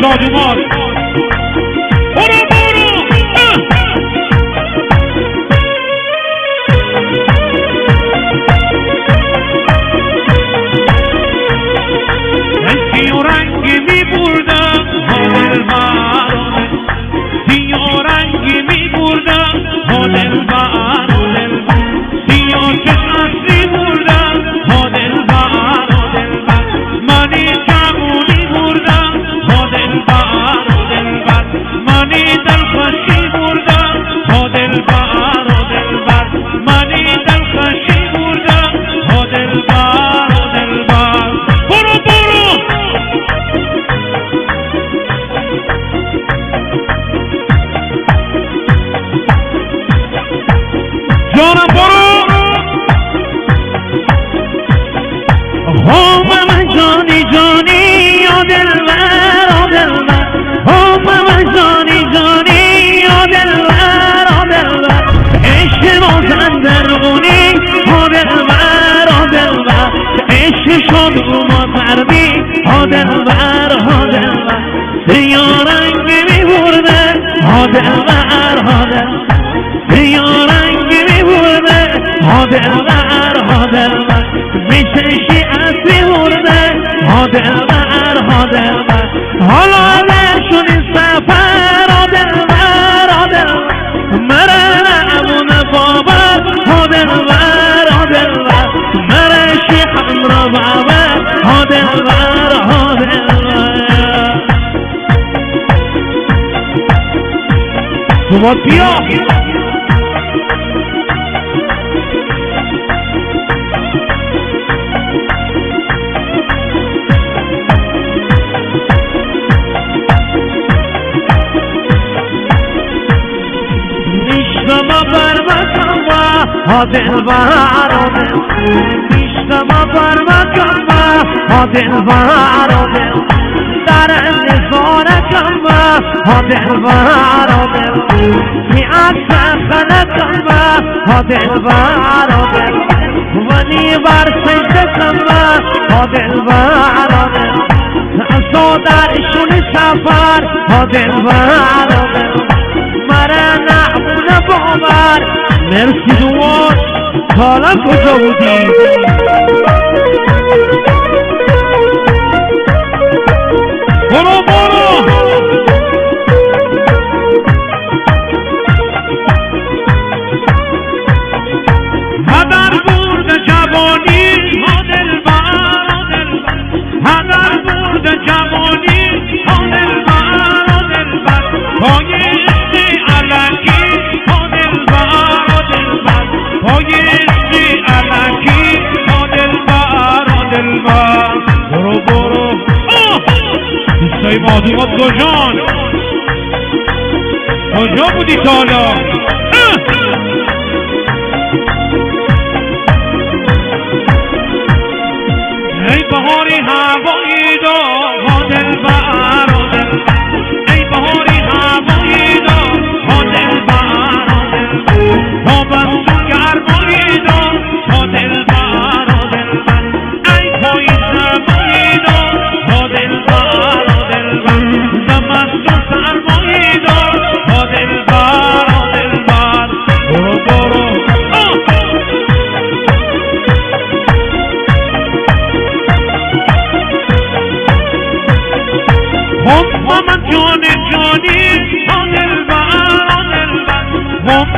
شادومان برو برو سیاه رنگی می بردم دلبر سیاه رنگی می بردم دلبر سیاه چشم می بردم دلبر منی جوونی بردم دلبر منی دلخوشی بردم دلبر منی دلخوشی بردم دلبر برو برو جانم برو من جانی جانی دلبر من جانی جانی دلبر عشق مازندرونی دلبر عشق شد و مازردی دلبر سیاه رنگی می برده دلبر سیاه رنگی می برده دلبر میششی اصلی برده دلبر حالا نشونی سفر دلبر مره نمون بابا دلبر مره شیخم را بابا دلبر تو بیا دلبر میشتم بر مکم دلبر در نزارکم دلبر می اصخلکم دلبر ونی بر سجدکم دلبر صادرشون سفر دلبر مرا نعمون باور مرسی دوان حالا کجا بودی؟ برو برو هدر برد جوانی دلبر هدر برد جوانی دلبر پای عشقی علکی پایشی علکی دلبر برو برو دوستای مادومات کجا بودی تا حالا ای بهاری هوایی دا دلبر ای بهاری هوایی دا دلبر بابا من جانی جانی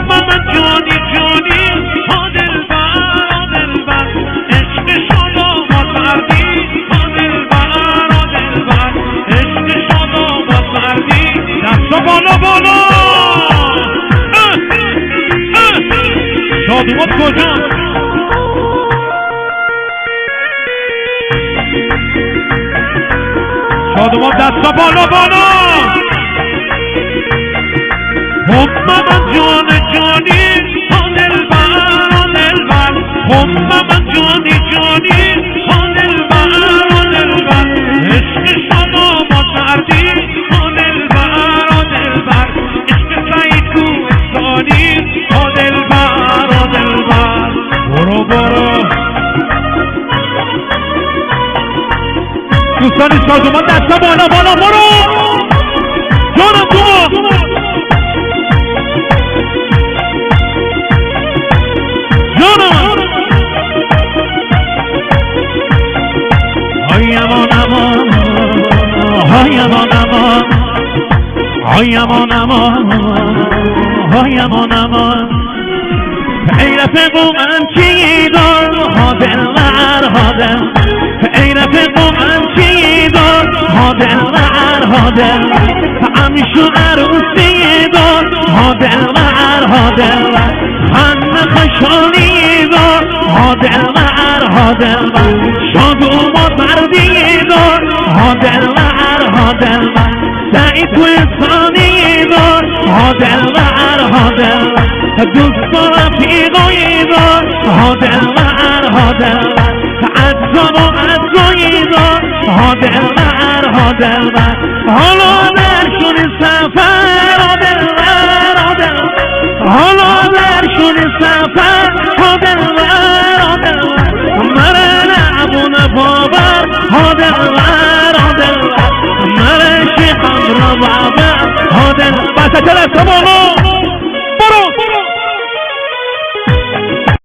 من جانی جانی دلبر عشق شما مردی دلبر عشق شما مردی دست بالا بالا شادومات کجا شادومات دست بالا بالا من جان جانی دلبر من جانی جانی دلبر عشق شما مردی دلبر عشق سعید کوهستانی دلبر برو برو دوستان شادومان دست بالا بالا برو جانم تو جانم های امان امان های امان امان های امان امان های امان امان ای رفیق من چی دار ها دلبر ها دل ای رفیق من چی دار ها دلبر ها دل همیشو عروسی دار ها دلبر ها دلبر خنده خشالی دار ها دلبر ها دلبر شاد و مردی دار ها دلبر ها دلبر سعید تو انسانی دار ها دلبر ها دلبر دوست و رفیقای دار ها دلبر ها دلبر عزا و عزای دار ها دلبر ها دلبر حالا در شد سفر ها دلبر ها دلبر حالا در شد سفر ها دلبر ها دلبر مرا نعبون بابر ها دلبر ها دلبر مرا شیخم را بابر ها دلبر بس کلاس